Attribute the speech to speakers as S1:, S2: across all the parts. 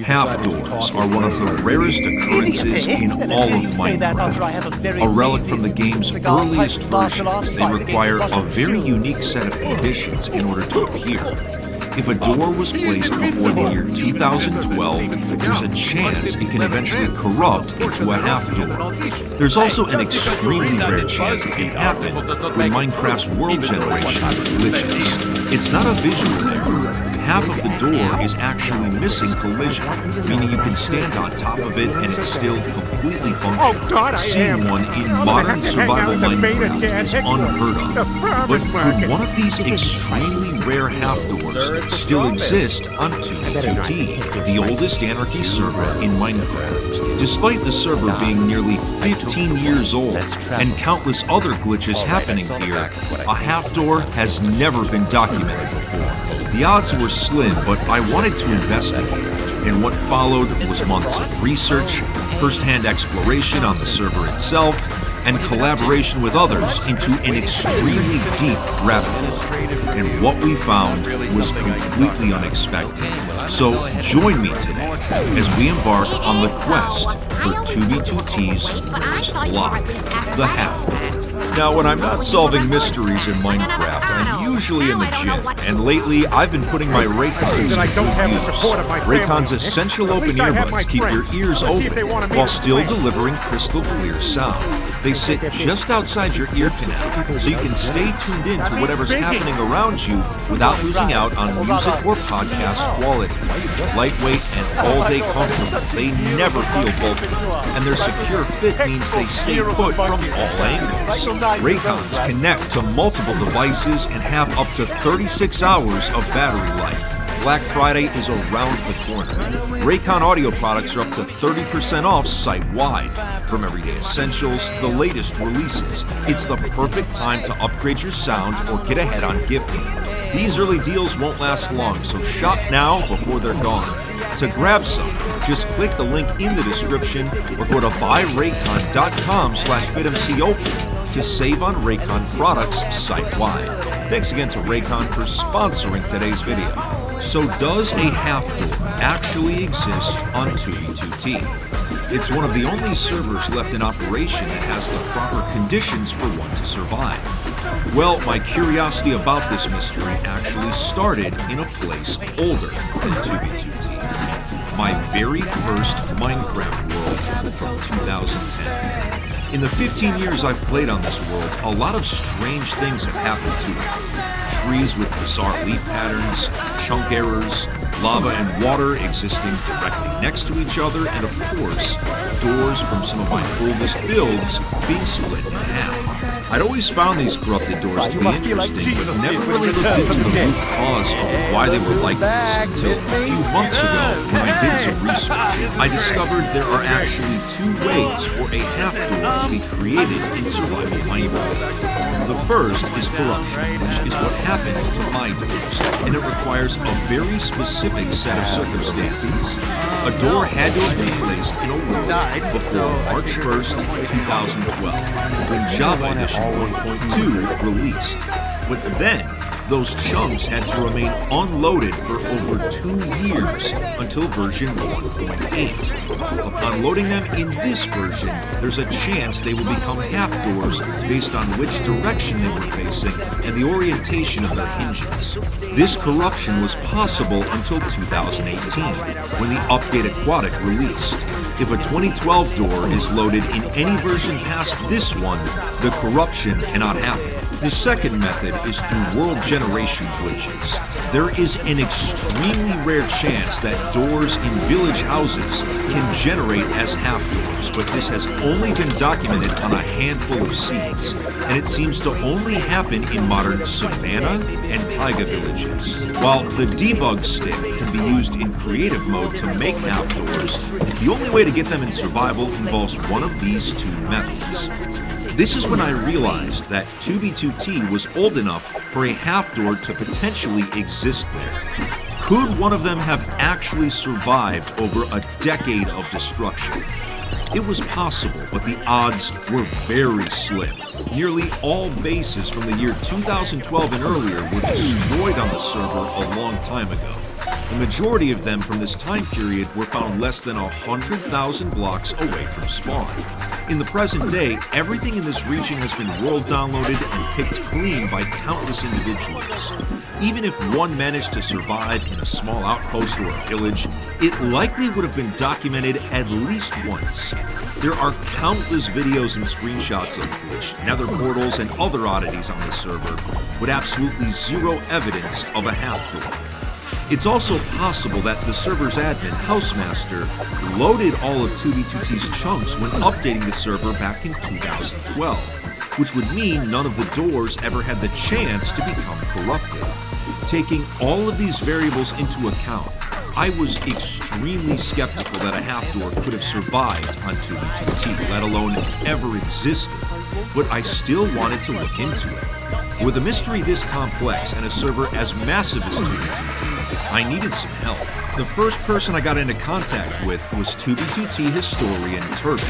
S1: Half doors are one of the rarest occurrences in all of Minecraft. A relic from the game's earliest versions, they require a very unique set of conditions in order to appear. If a door was placed before the year 2012, there's a chance it can eventually corrupt into a half door. There's also an extremely rare chance it can happen when Minecraft's world generation glitches. It's not a visual error. Half of the door is actually missing collision, meaning you can stand on top of it and it's still completely functional. Seeing one in modern survival Minecraft is unheard of. But could one of these extremely rare half doors still exist on 2b2t, the oldest Anarchy server in Minecraft? Despite the server being nearly 15 years old and countless other glitches happening here, a half door has never been documented before. The odds were slim, but I wanted to investigate, and what followed was months of research, first-hand exploration on the server itself, and collaboration with others into an extremely deep rabbit hole. And what we found was completely unexpected. So join me today as we embark on the quest for 2b2t's first block, the half door. Now, when I'm not solving mysteries in Minecraft, I'm usually in the gym, and lately I've been putting my Raycons to good use. Raycons' essential open earbuds keep your ears open while still delivering crystal clear sound. They sit just outside your ear canal, so you can stay tuned in to whatever's happening around you without losing out on music or podcast quality. Lightweight and all-day comfortable, they never feel bulky, and their secure fit means they stay put from all angles. Raycons connect to multiple devices and have up to 36 hours of battery life. Black Friday is around the corner. Raycon audio products are up to 30% off site-wide. From everyday essentials to the latest releases, it's the perfect time to upgrade your sound or get ahead on gifting. These early deals won't last long, so shop now before they're gone. To grab some, just click the link in the description or go to buyraycon.com/FitMCOpen to save on Raycon products site-wide. Thanks again to Raycon for sponsoring today's video. So does a half door actually exist on 2b2t? It's one of the only servers left in operation that has the proper conditions for one to survive. Well, my curiosity about this mystery actually started in a place older than 2b2t. My very first Minecraft world from 2010. In the 15 years I've played on this world, a lot of strange things have happened to it. Trees with bizarre leaf patterns, chunk errors, lava and water existing directly next to each other, and of course, doors from some of my oldest builds being split in half. I'd always found these corrupted doors to be interesting, but never really looked into the root cause of why they were like this until a few months ago when I did some research. I discovered there are actually two ways for a half door to be created in survival Minecraft. The first is corruption, which is what happened to my doors, and it requires a very specific set of circumstances. A door had to have been placed in a world before March 1st, 2012, when Java Edition 1.2 released. But then, those chunks had to remain unloaded for over 2 years until version 1.8. Upon loading them in this version, there's a chance they will become half doors based on which direction they were facing and the orientation of their hinges. This corruption was possible until 2018, when the update Aquatic released. If a 2012 door is loaded in any version past this one, the corruption cannot happen. The second method is through world generation glitches. There is an extremely rare chance that doors in village houses can generate as half doors, but this has only been documented on a handful of seeds, and it seems to only happen in modern savanna and taiga villages. While the debug stick can be used in creative mode to make half doors, the only way to get them in survival involves one of these two methods. This is when I realized that 2b2t was old enough for a half door to potentially exist there. Could one of them have actually survived over a decade of destruction? It was possible, but the odds were very slim. Nearly all bases from the year 2012 and earlier were destroyed on the server a long time ago. The majority of them from this time period were found less than 100,000 blocks away from spawn. In the present day, everything in this region has been world downloaded and picked clean by countless individuals. Even if one managed to survive in a small outpost or a village, it likely would have been documented at least once. There are countless videos and screenshots of glitched nether portals and other oddities on the server, with absolutely zero evidence of a half-door. It's also possible that the server's admin, Housemaster, loaded all of 2b2t's chunks when updating the server back in 2012, which would mean none of the doors ever had the chance to become corrupted. Taking all of these variables into account, I was extremely skeptical that a half-door could have survived on 2b2t, let alone ever existed, but I still wanted to look into it. With a mystery this complex and a server as massive as 2b2t, I needed some help. The first person I got into contact with was 2b2t historian Turbin.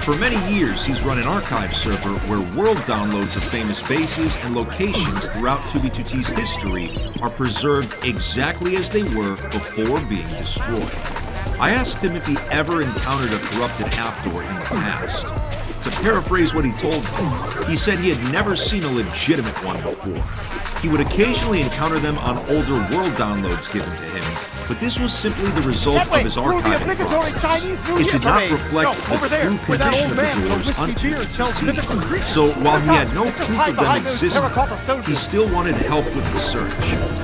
S1: For many years, he's run an archive server where world downloads of famous bases and locations throughout 2b2t's history are preserved exactly as they were before being destroyed. I asked him if he ever encountered a corrupted half-door in the past. To paraphrase what he told me, he said he had never seen a legitimate one before. He would occasionally encounter them on older world downloads given to him, but this was simply the result of his archiving process. It did not reflect the true condition of the doors on 2b2t. So while he had no proof of them existing, he still wanted help with the search.